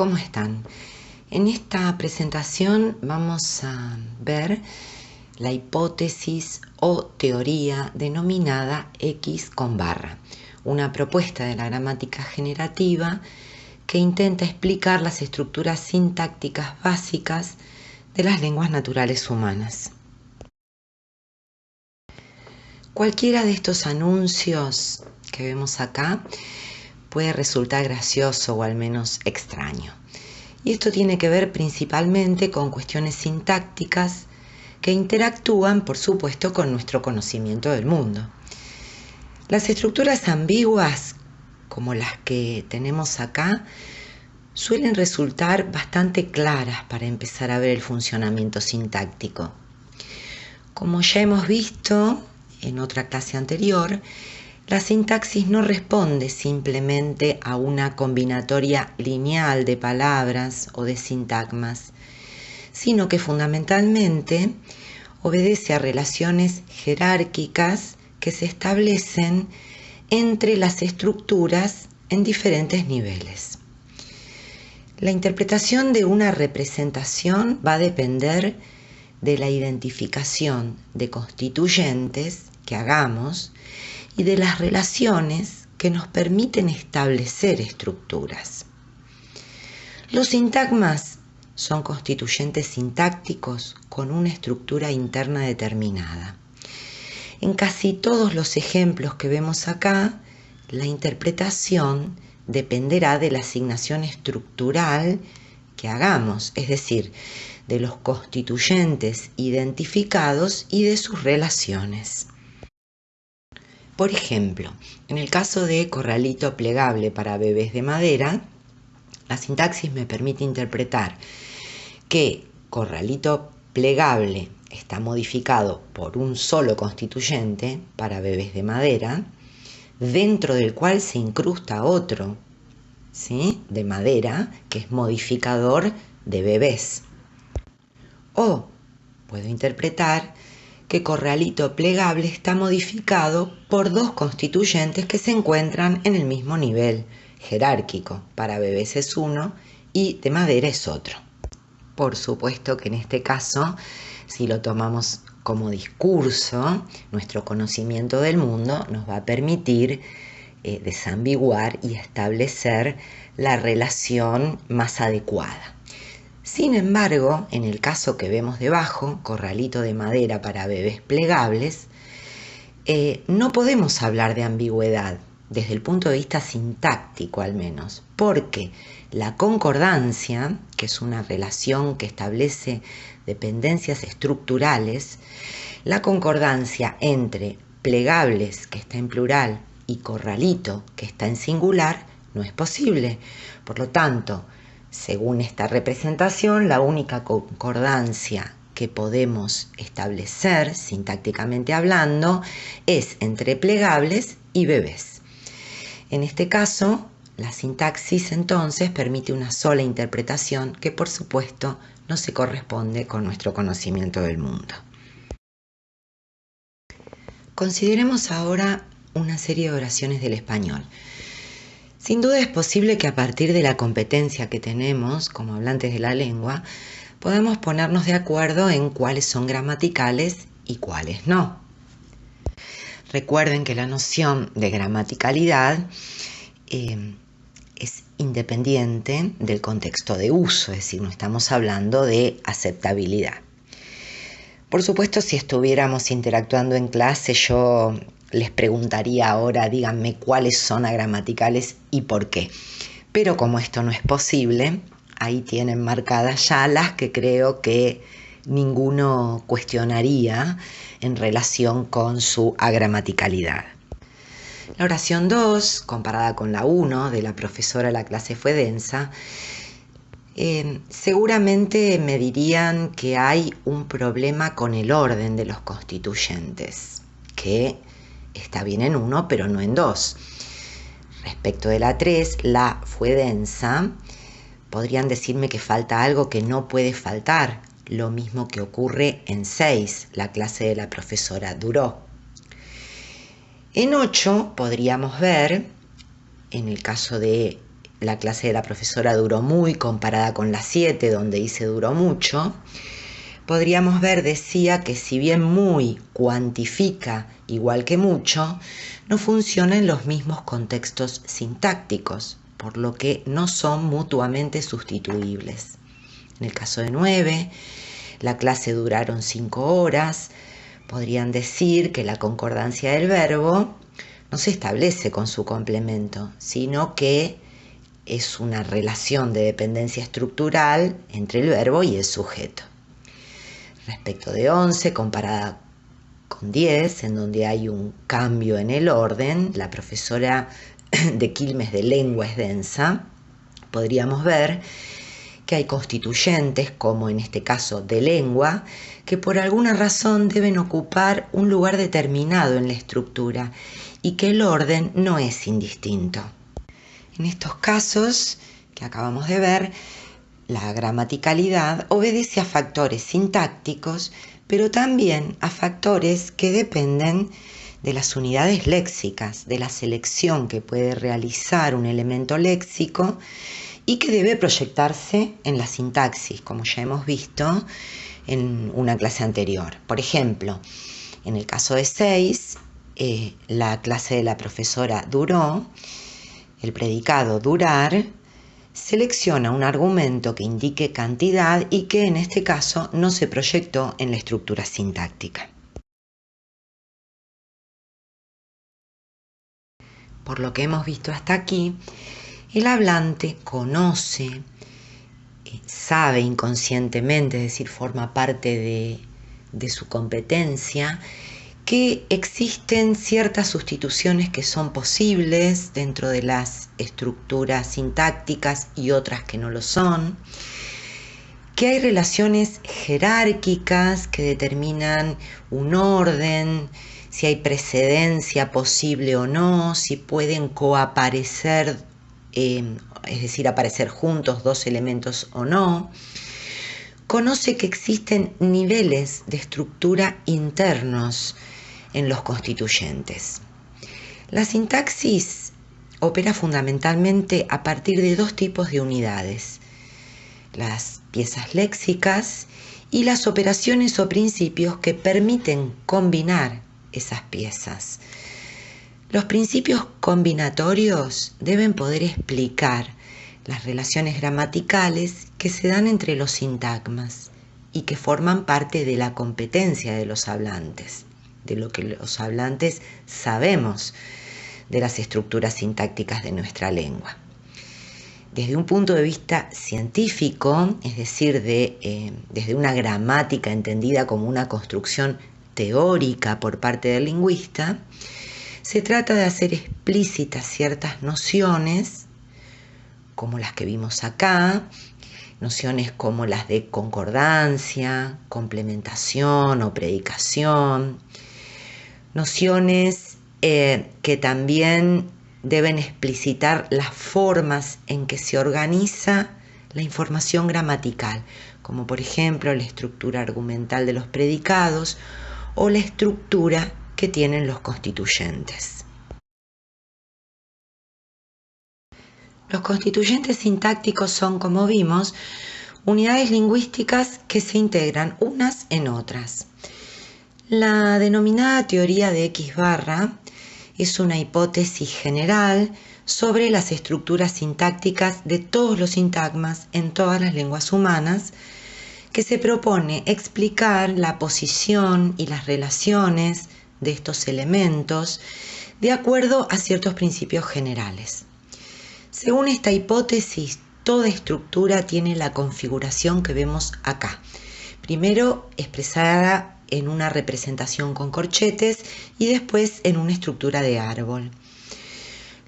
¿cómo están? En esta presentación vamos a ver la hipótesis o teoría denominada X con barra, una propuesta de la gramática generativa que intenta explicar las estructuras sintácticas básicas de las lenguas naturales humanas. Cualquiera de estos anuncios que vemos acá puede resultar gracioso o al menos extraño. Y esto tiene que ver principalmente con cuestiones sintácticas que interactúan, por supuesto, con nuestro conocimiento del mundo. Las estructuras ambiguas, como las que tenemos acá, suelen resultar bastante claras para empezar a ver el funcionamiento sintáctico. Como ya hemos visto en otra clase anterior, la sintaxis no responde simplemente a una combinatoria lineal de palabras o de sintagmas, sino que fundamentalmente obedece a relaciones jerárquicas que se establecen entre las estructuras en diferentes niveles. La interpretación de una representación va a depender de la identificación de constituyentes que hagamos y de las relaciones que nos permiten establecer estructuras. Los sintagmas son constituyentes sintácticos con una estructura interna determinada. En casi todos los ejemplos que vemos acá, la interpretación dependerá de la asignación estructural que hagamos, es decir, de los constituyentes identificados y de sus relaciones. Por ejemplo, en el caso de corralito plegable para bebés de madera, la sintaxis me permite interpretar que corralito plegable está modificado por un solo constituyente para bebés de madera, dentro del cual se incrusta otro, ¿sí?, de madera, que es modificador de bebés. O puedo interpretar que corralito plegable está modificado por dos constituyentes que se encuentran en el mismo nivel jerárquico. Para bebés es uno y de madera es otro. Por supuesto que en este caso, si lo tomamos como discurso, nuestro conocimiento del mundo nos va a permitir desambiguar y establecer la relación más adecuada. Sin embargo, en el caso que vemos debajo, corralito de madera para bebés plegables, no podemos hablar de ambigüedad, desde el punto de vista sintáctico al menos, porque la concordancia, que es una relación que establece dependencias estructurales, la concordancia entre plegables, que está en plural, y corralito, que está en singular, no es posible. Por lo tanto, según esta representación, la única concordancia que podemos establecer, sintácticamente hablando, es entre plegables y bebés. En este caso, la sintaxis entonces permite una sola interpretación que, por supuesto, no se corresponde con nuestro conocimiento del mundo. Consideremos ahora una serie de oraciones del español. Sin duda es posible que a partir de la competencia que tenemos como hablantes de la lengua, podamos ponernos de acuerdo en cuáles son gramaticales y cuáles no. Recuerden que la noción de gramaticalidad es independiente del contexto de uso, es decir, no estamos hablando de aceptabilidad. Por supuesto, si estuviéramos interactuando en clase, yo les preguntaría ahora, díganme cuáles son agramaticales y por qué. Pero como esto no es posible, ahí tienen marcadas ya las que creo que ninguno cuestionaría en relación con su agramaticalidad. La oración 2, comparada con la 1 de la profesora, la clase fue densa, seguramente me dirían que hay un problema con el orden de los constituyentes, que está bien en 1, pero no en 2. Respecto de la 3, la fue densa, podrían decirme que falta algo que no puede faltar, lo mismo que ocurre en 6, la clase de la profesora duró. En 8 podríamos ver, en el caso de la clase de la profesora duró muy comparada con la 7, donde hice duró mucho, podríamos ver, decía que si bien muy cuantifica igual que mucho, no funciona en los mismos contextos sintácticos, por lo que no son mutuamente sustituibles. En el caso de 9, la clase duraron 5 horas, podrían decir que la concordancia del verbo no se establece con su complemento, sino que es una relación de dependencia estructural entre el verbo y el sujeto. Respecto de 11, comparada con 10, en donde hay un cambio en el orden, la profesora de Quilmes de lengua es densa, podríamos ver que hay constituyentes, como en este caso de lengua, que por alguna razón deben ocupar un lugar determinado en la estructura y que el orden no es indistinto. En estos casos que acabamos de ver, la gramaticalidad obedece a factores sintácticos, pero también a factores que dependen de las unidades léxicas, de la selección que puede realizar un elemento léxico y que debe proyectarse en la sintaxis, como ya hemos visto en una clase anterior. Por ejemplo, en el caso de 6, la clase de la profesora duró, el predicado durar selecciona un argumento que indique cantidad y que en este caso no se proyectó en la estructura sintáctica. Por lo que hemos visto hasta aquí, el hablante conoce, sabe inconscientemente, es decir, forma parte de su competencia, que existen ciertas sustituciones que son posibles dentro de las estructuras sintácticas y otras que no lo son, que hay relaciones jerárquicas que determinan un orden, si hay precedencia posible o no, si pueden coaparecer, es decir, aparecer juntos dos elementos o no. Conoce que existen niveles de estructura internos en los constituyentes. La sintaxis opera fundamentalmente a partir de dos tipos de unidades: las piezas léxicas y las operaciones o principios que permiten combinar esas piezas. Los principios combinatorios deben poder explicar las relaciones gramaticales que se dan entre los sintagmas y que forman parte de la competencia de los hablantes, de lo que los hablantes sabemos de las estructuras sintácticas de nuestra lengua. Desde un punto de vista científico, es decir, desde una gramática entendida como una construcción teórica por parte del lingüista, se trata de hacer explícitas ciertas nociones, como las que vimos acá, nociones como las de concordancia, complementación o predicación, nociones que también deben explicitar las formas en que se organiza la información gramatical, como por ejemplo la estructura argumental de los predicados o la estructura que tienen los constituyentes. Los constituyentes sintácticos son, como vimos, unidades lingüísticas que se integran unas en otras. La denominada teoría de X barra es una hipótesis general sobre las estructuras sintácticas de todos los sintagmas en todas las lenguas humanas, que se propone explicar la posición y las relaciones de estos elementos de acuerdo a ciertos principios generales. Según esta hipótesis, toda estructura tiene la configuración que vemos acá. Primero expresada en una representación con corchetes y después en una estructura de árbol.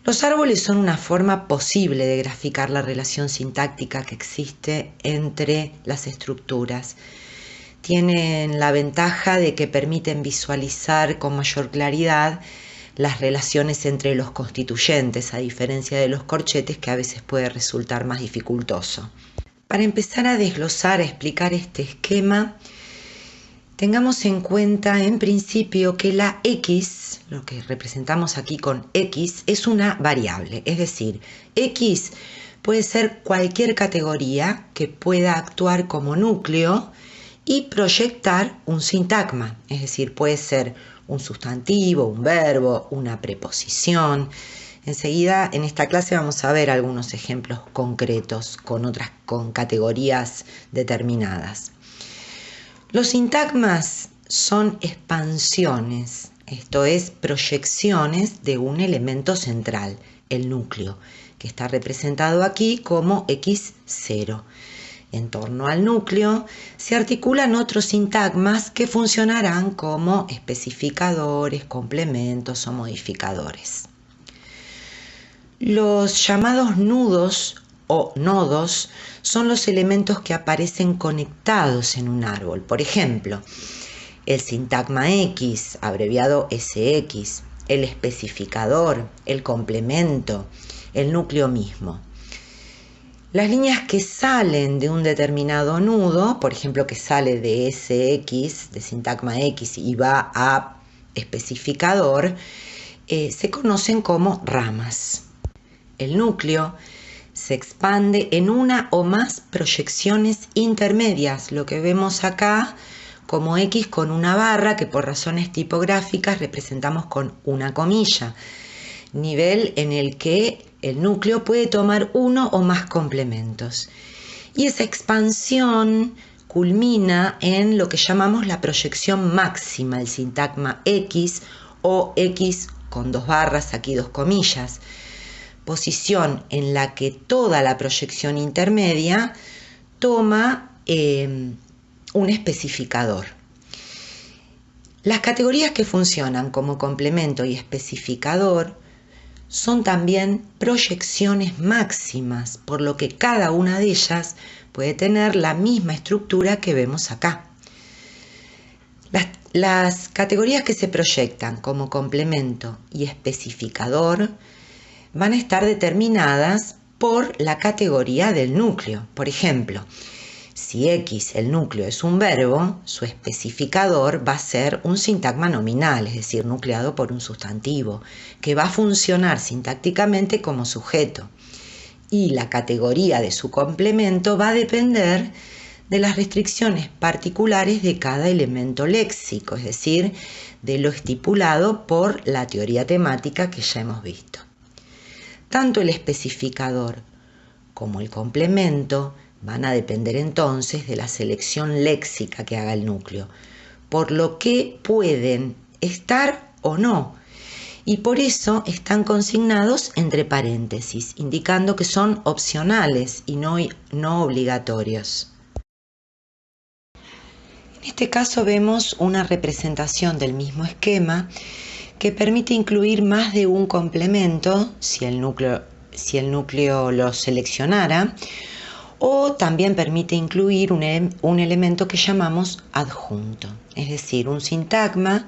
Los árboles son una forma posible de graficar la relación sintáctica que existe entre las estructuras. Tienen la ventaja de que permiten visualizar con mayor claridad las relaciones entre los constituyentes, a diferencia de los corchetes, que a veces puede resultar más dificultoso. Para empezar a desglosar, a explicar este esquema, tengamos en cuenta en principio que la X, lo que representamos aquí con X, es una variable, es decir, X puede ser cualquier categoría que pueda actuar como núcleo y proyectar un sintagma, es decir, puede ser un sustantivo, un verbo, una preposición. Enseguida en esta clase vamos a ver algunos ejemplos concretos con categorías determinadas. Los sintagmas son expansiones, esto es, proyecciones de un elemento central, el núcleo, que está representado aquí como X0. En torno al núcleo se articulan otros sintagmas que funcionarán como especificadores, complementos o modificadores. Los llamados nudos o nodos son los elementos que aparecen conectados en un árbol. Por ejemplo, el sintagma X, abreviado SX, el especificador, el complemento, el núcleo mismo. Las líneas que salen de un determinado nudo, por ejemplo, que sale de SX, de sintagma X, y va a especificador, se conocen como ramas. El núcleo se expande en una o más proyecciones intermedias, lo que vemos acá como X con una barra que por razones tipográficas representamos con una comilla, nivel en el que el núcleo puede tomar uno o más complementos. Y esa expansión culmina en lo que llamamos la proyección máxima, el sintagma X o X con dos barras, aquí dos comillas, posición en la que toda la proyección intermedia toma un especificador. Las categorías que funcionan como complemento y especificador son también proyecciones máximas, por lo que cada una de ellas puede tener la misma estructura que vemos acá. Las categorías que se proyectan como complemento y especificador van a estar determinadas por la categoría del núcleo. Por ejemplo, si X, el núcleo, es un verbo, su especificador va a ser un sintagma nominal, es decir, nucleado por un sustantivo, que va a funcionar sintácticamente como sujeto. Y la categoría de su complemento va a depender de las restricciones particulares de cada elemento léxico, es decir, de lo estipulado por la teoría temática que ya hemos visto. Tanto el especificador como el complemento van a depender entonces de la selección léxica que haga el núcleo, por lo que pueden estar o no, y por eso están consignados entre paréntesis, indicando que son opcionales y no obligatorios. En este caso vemos una representación del mismo esquema que permite incluir más de un complemento si el núcleo lo seleccionara, o también permite incluir un elemento que llamamos adjunto, es decir, un sintagma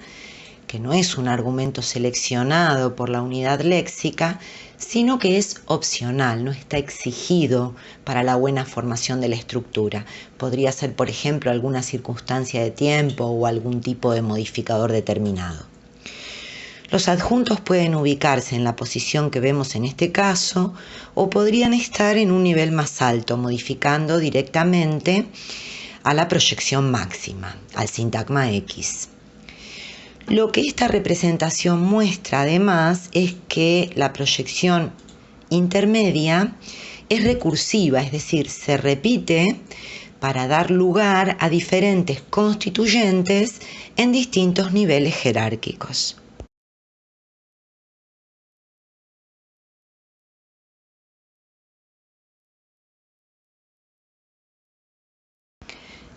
que no es un argumento seleccionado por la unidad léxica, sino que es opcional, no está exigido para la buena formación de la estructura. Podría ser, por ejemplo, alguna circunstancia de tiempo o algún tipo de modificador determinado. Los adjuntos pueden ubicarse en la posición que vemos en este caso o podrían estar en un nivel más alto, modificando directamente a la proyección máxima, al sintagma X. Lo que esta representación muestra además es que la proyección intermedia es recursiva, es decir, se repite para dar lugar a diferentes constituyentes en distintos niveles jerárquicos.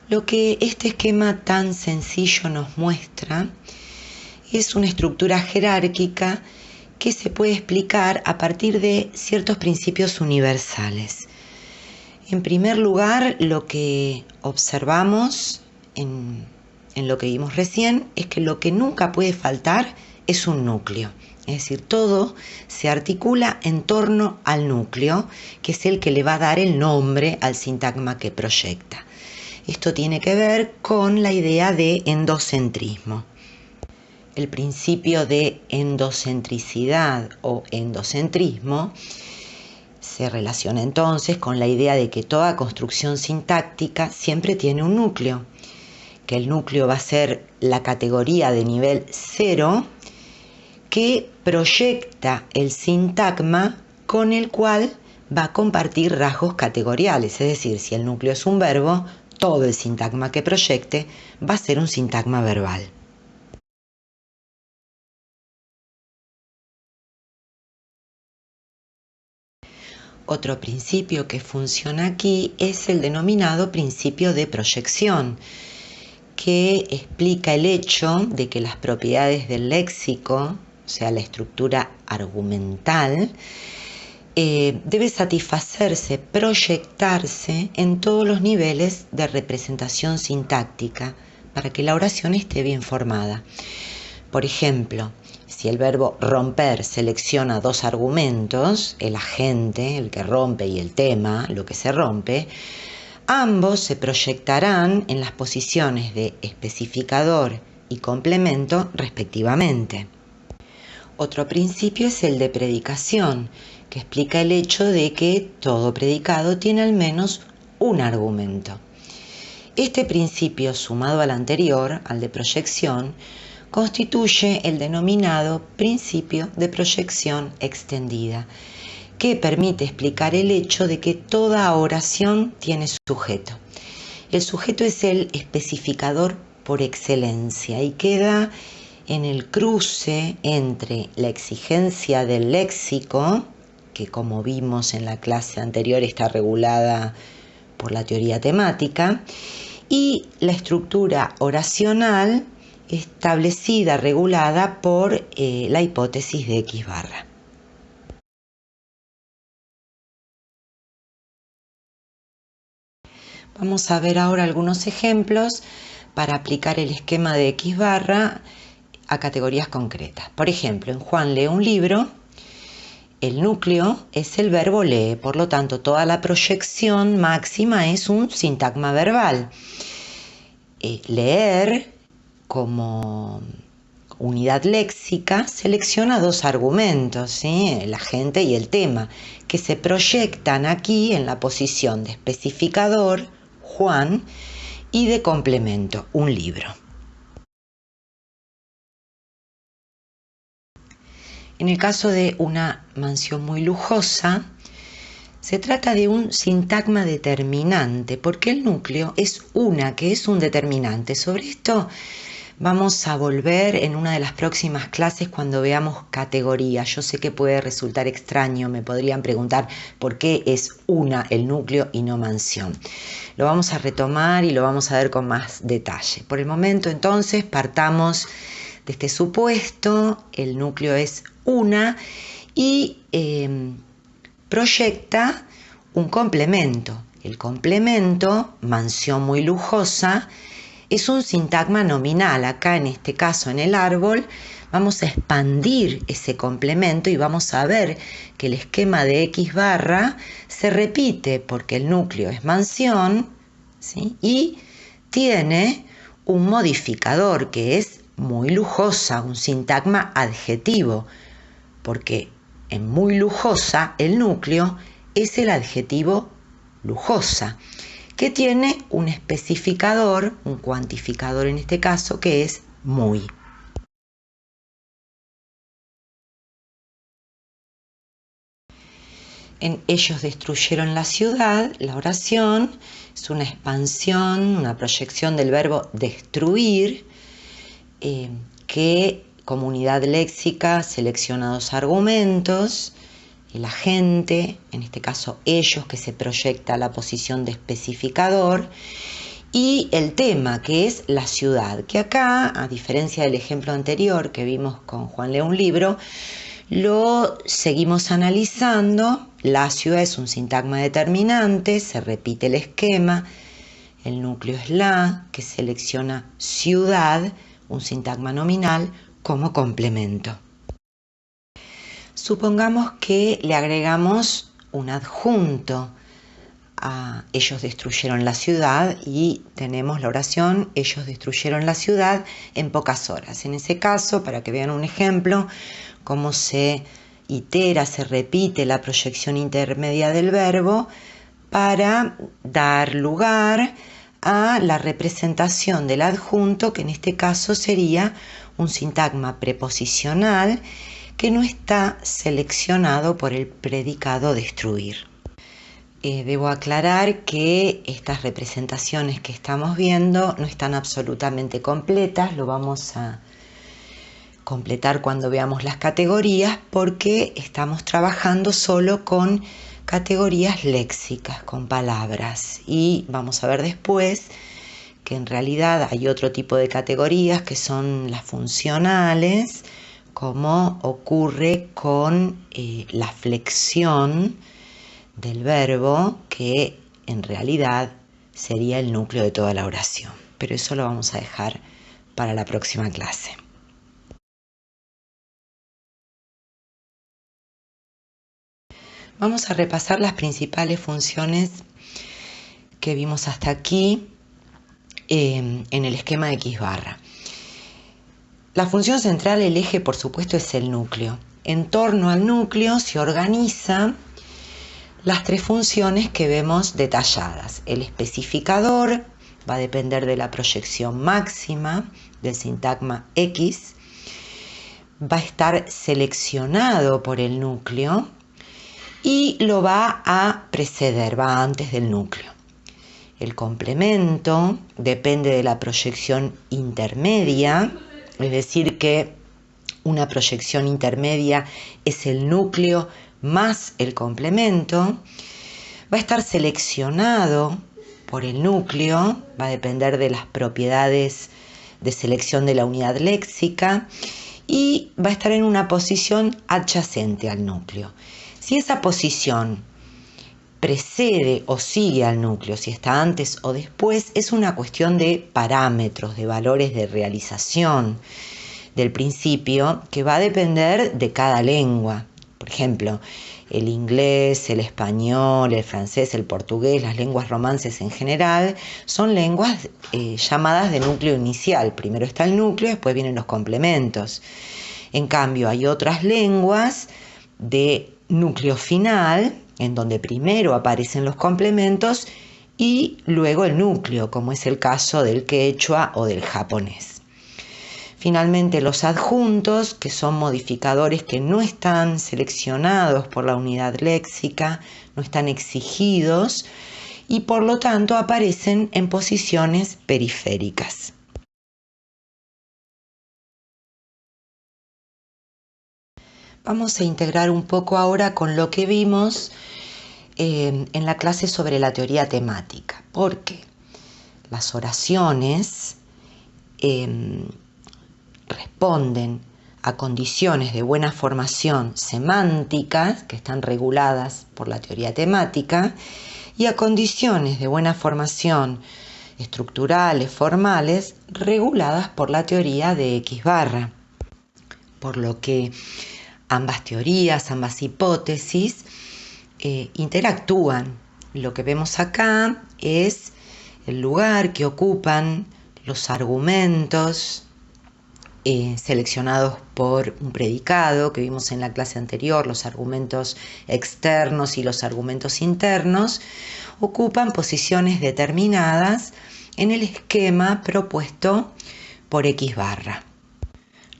Lo que este esquema tan sencillo nos muestra es una estructura jerárquica que se puede explicar a partir de ciertos principios universales. En primer lugar, lo que observamos en lo que vimos recién es que lo que nunca puede faltar es un núcleo. Es decir, todo se articula en torno al núcleo, que es el que le va a dar el nombre al sintagma que proyecta. Esto tiene que ver con la idea de endocentrismo. El principio de endocentricidad o endocentrismo Se relaciona entonces con la idea de que toda construcción sintáctica siempre tiene un núcleo, que el núcleo va a ser la categoría de nivel 0 que proyecta el sintagma con el cual va a compartir rasgos categoriales. Es decir, si el núcleo es un verbo, todo el sintagma que proyecte va a ser un sintagma verbal. Otro principio que funciona aquí es el denominado principio de proyección, que explica el hecho de que las propiedades del léxico, o sea, la estructura argumental, debe satisfacerse, proyectarse en todos los niveles de representación sintáctica para que la oración esté bien formada. Por ejemplo, si el verbo romper selecciona dos argumentos, el agente, el que rompe, y el tema, lo que se rompe, ambos se proyectarán en las posiciones de especificador y complemento respectivamente. Otro principio es el de predicación, que explica el hecho de que todo predicado tiene al menos un argumento. Este principio, sumado al anterior, al de proyección, constituye el denominado principio de proyección extendida, que permite explicar el hecho de que toda oración tiene sujeto. El sujeto es el especificador por excelencia y queda en el cruce entre la exigencia del léxico, que como vimos en la clase anterior está regulada por la teoría temática, y la estructura oracional establecida, regulada por la hipótesis de X barra. Vamos a ver ahora algunos ejemplos para aplicar el esquema de X barra a categorías concretas. Por ejemplo, en Juan lee un libro, el núcleo es el verbo lee, por lo tanto toda la proyección máxima es un sintagma verbal. Leer como unidad léxica selecciona dos argumentos, ¿sí? El agente y el tema, que se proyectan aquí en la posición de especificador, Juan, y de complemento, un libro. En el caso de una mansión muy lujosa, se trata de un sintagma determinante, porque el núcleo es una, que es un determinante. Sobre esto vamos a volver en una de las próximas clases cuando veamos categorías. Yo sé que puede resultar extraño, me podrían preguntar por qué es una el núcleo y no mansión. Lo vamos a retomar y lo vamos a ver con más detalle. Por el momento, entonces, partamos de este supuesto: el núcleo es una y proyecta un complemento. El complemento, mansión muy lujosa, es un sintagma nominal. Acá, en este caso, en el árbol, vamos a expandir ese complemento y vamos a ver que el esquema de X barra se repite porque el núcleo es mansión, ¿sí? Y tiene un modificador que es muy lujosa, un sintagma adjetivo, porque en muy lujosa el núcleo es el adjetivo lujosa, que tiene un especificador, un cuantificador en este caso, que es muy. En ellos destruyeron la ciudad, la oración es una expansión, una proyección del verbo destruir, que como unidad léxica selecciona dos argumentos: el agente, en este caso ellos, que se proyecta a la posición de especificador, y el tema, que es la ciudad, que acá, a diferencia del ejemplo anterior que vimos con Juan lee un libro, lo seguimos analizando. La ciudad es un sintagma determinante, se repite el esquema, el núcleo es la, que selecciona ciudad, un sintagma nominal, como complemento. Supongamos que le agregamos un adjunto a ellos destruyeron la ciudad y tenemos la oración: ellos destruyeron la ciudad en pocas horas. En ese caso, para que vean un ejemplo, cómo se itera, se repite la proyección intermedia del verbo para dar lugar a la representación del adjunto, que en este caso sería un sintagma preposicional que no está seleccionado por el predicado destruir. Debo aclarar que estas representaciones que estamos viendo no están absolutamente completas, lo vamos a completar cuando veamos las categorías, porque estamos trabajando solo con categorías léxicas, con palabras, y vamos a ver después que en realidad hay otro tipo de categorías que son las funcionales, como ocurre con la flexión del verbo, que en realidad sería el núcleo de toda la oración, pero eso lo vamos a dejar para la próxima clase. Vamos a repasar las principales funciones que vimos hasta aquí en el esquema de X barra. La función central, el eje, por supuesto, es el núcleo. En torno al núcleo se organizan las tres funciones que vemos detalladas. El especificador va a depender de la proyección máxima del sintagma X, va a estar seleccionado por el núcleo y lo va a preceder, va antes del núcleo. El complemento depende de la proyección intermedia, es decir que una proyección intermedia es el núcleo más el complemento. Va a estar seleccionado por el núcleo, va a depender de las propiedades de selección de la unidad léxica y va a estar en una posición adyacente al núcleo. Si esa posición precede o sigue al núcleo, si está antes o después, es una cuestión de parámetros, de valores de realización del principio que va a depender de cada lengua. Por ejemplo, el inglés, el español, el francés, el portugués, las lenguas romances en general, son lenguas llamadas de núcleo inicial. Primero está el núcleo, después vienen los complementos. En cambio, hay otras lenguas de núcleo final, en donde primero aparecen los complementos y luego el núcleo, como es el caso del quechua o del japonés. Finalmente, los adjuntos, que son modificadores que no están seleccionados por la unidad léxica, no están exigidos y por lo tanto aparecen en posiciones periféricas. Vamos a integrar un poco ahora con lo que vimos en la clase sobre la teoría temática, porque las oraciones responden a condiciones de buena formación semántica que están reguladas por la teoría temática y a condiciones de buena formación estructurales, formales, reguladas por la teoría de X barra. Por lo que ambas teorías, ambas hipótesis interactúan. Lo que vemos acá es el lugar que ocupan los argumentos seleccionados por un predicado que vimos en la clase anterior. Los argumentos externos y los argumentos internos ocupan posiciones determinadas en el esquema propuesto por X barra.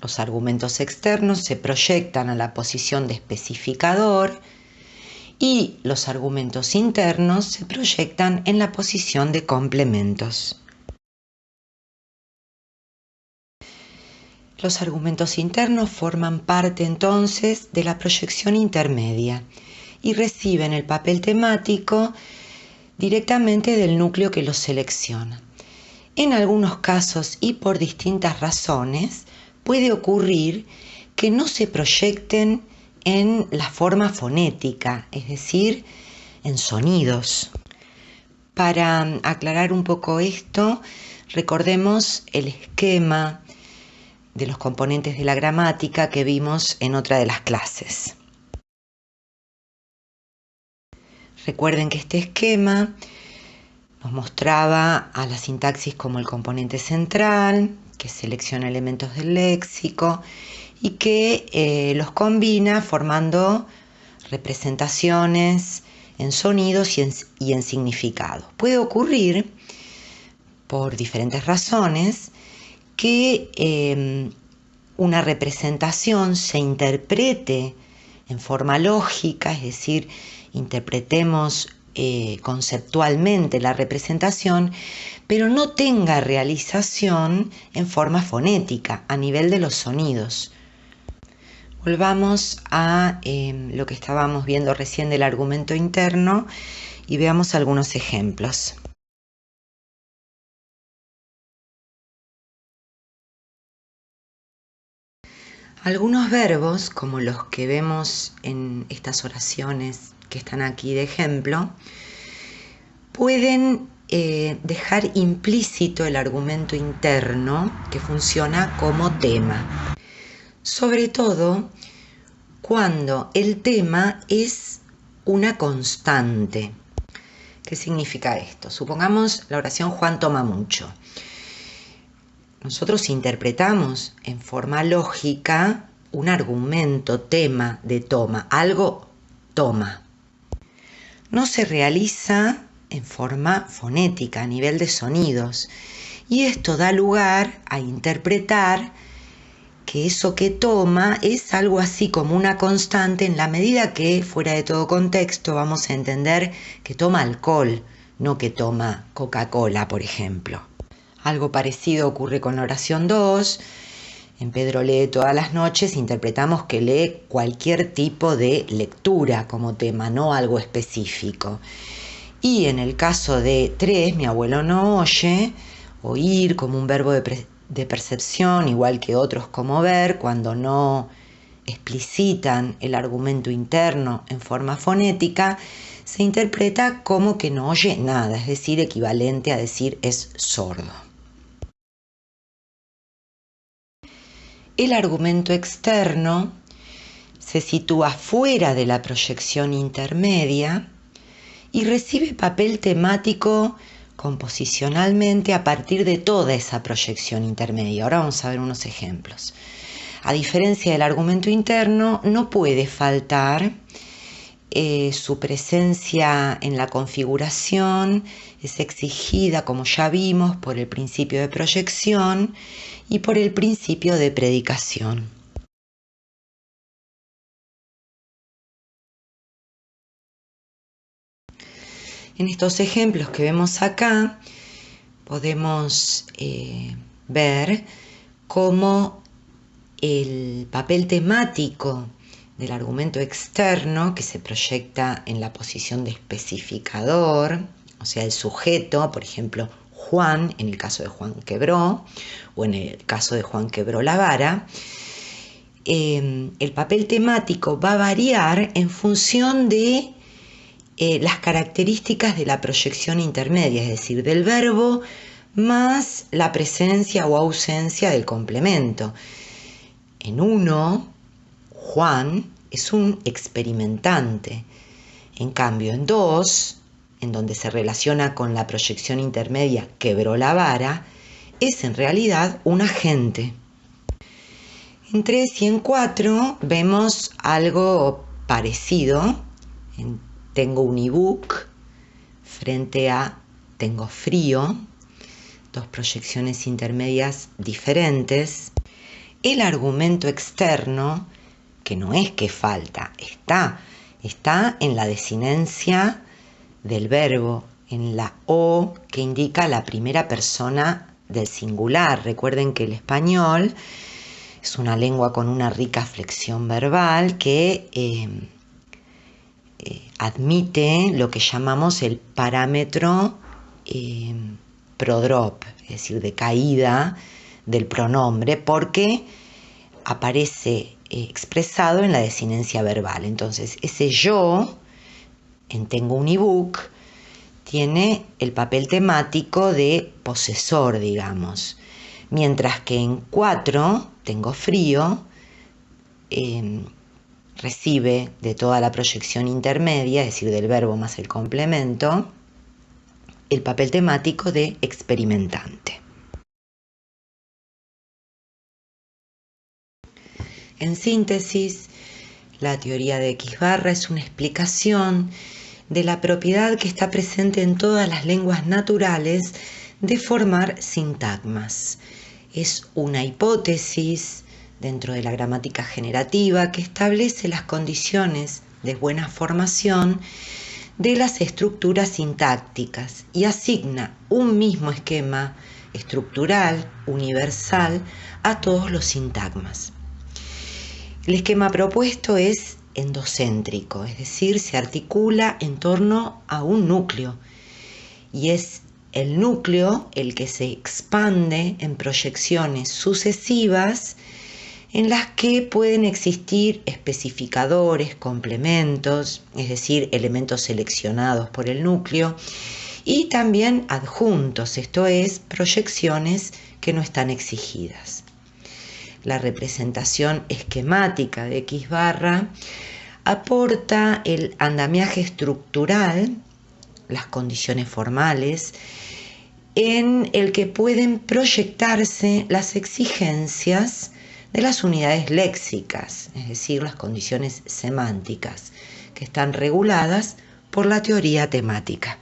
Los argumentos externos se proyectan a la posición de especificador y los argumentos internos se proyectan en la posición de complementos. Los argumentos internos forman parte entonces de la proyección intermedia y reciben el papel temático directamente del núcleo que los selecciona. En algunos casos y por distintas razones puede ocurrir que no se proyecten en la forma fonética, es decir, en sonidos. Para aclarar un poco esto, recordemos el esquema de los componentes de la gramática que vimos en otra de las clases. Recuerden que este esquema nos mostraba a la sintaxis como el componente central, que selecciona elementos del léxico y que los combina formando representaciones en sonidos y en significado. Puede ocurrir, por diferentes razones, que una representación se interprete en forma lógica, es decir, interpretemos conceptualmente la representación, pero no tenga realización en forma fonética, a nivel de los sonidos. Volvamos a lo que estábamos viendo recién del argumento interno y veamos algunos ejemplos. Algunos verbos, como los que vemos en estas oraciones que están aquí de ejemplo, pueden dejar implícito el argumento interno que funciona como tema. Sobre todo cuando el tema es una constante. ¿Qué significa esto? Supongamos la oración Juan toma mucho. Nosotros interpretamos en forma lógica un argumento, tema de toma, algo toma. No se realiza en forma fonética, a nivel de sonidos, y esto da lugar a interpretar que eso que toma es algo así como una constante, en la medida que, fuera de todo contexto, vamos a entender que toma alcohol, no que toma Coca-Cola, por ejemplo. Algo parecido ocurre con la oración 2. En Pedro lee todas las noches, interpretamos que lee cualquier tipo de lectura como tema, no algo específico. Y en el caso de 3, mi abuelo no oye, oír como un verbo de percepción, igual que otros como ver, cuando no explicitan el argumento interno en forma fonética, se interpreta como que no oye nada, es decir, equivalente a decir es sordo. El argumento externo se sitúa fuera de la proyección intermedia y recibe papel temático composicionalmente a partir de toda esa proyección intermedia. Ahora vamos a ver unos ejemplos. A diferencia del argumento interno, no puede faltar su presencia en la configuración, es exigida, como ya vimos, por el principio de proyección y por el principio de predicación. En estos ejemplos que vemos acá, podemos ver cómo el papel temático del argumento externo, que se proyecta en la posición de especificador, o sea, el sujeto, por ejemplo, Juan, en el caso de Juan quebró, o en el caso de Juan quebró la vara, el papel temático va a variar en función de las características de la proyección intermedia, es decir, del verbo más la presencia o ausencia del complemento. En 1, Juan es un experimentante. En cambio, en 2, en donde se relaciona con la proyección intermedia quebró la vara, es en realidad un agente. En 3 y en 4 vemos algo parecido. Tengo un ebook frente a tengo frío, dos proyecciones intermedias diferentes. El argumento externo, que no es que falta, está en la desinencia del verbo, en la O que indica la primera persona del singular. Recuerden que el español es una lengua con una rica flexión verbal que admite lo que llamamos el parámetro prodrop, es decir, de caída del pronombre, porque aparece expresado en la desinencia verbal. Entonces, ese yo, en tengo un ebook, tiene el papel temático de posesor, digamos. Mientras que en 4, tengo frío, recibe de toda la proyección intermedia, es decir, del verbo más el complemento, el papel temático de experimentante. En síntesis, la teoría de X barra es una explicación de la propiedad que está presente en todas las lenguas naturales de formar sintagmas. Es una hipótesis dentro de la gramática generativa que establece las condiciones de buena formación de las estructuras sintácticas y asigna un mismo esquema estructural universal a todos los sintagmas. El esquema propuesto es endocéntrico, es decir, se articula en torno a un núcleo y es el núcleo el que se expande en proyecciones sucesivas en las que pueden existir especificadores, complementos, es decir, elementos seleccionados por el núcleo, y también adjuntos, esto es, proyecciones que no están exigidas. La representación esquemática de X barra aporta el andamiaje estructural, las condiciones formales, en el que pueden proyectarse las exigencias de las unidades léxicas, es decir, las condiciones semánticas, que están reguladas por la teoría temática.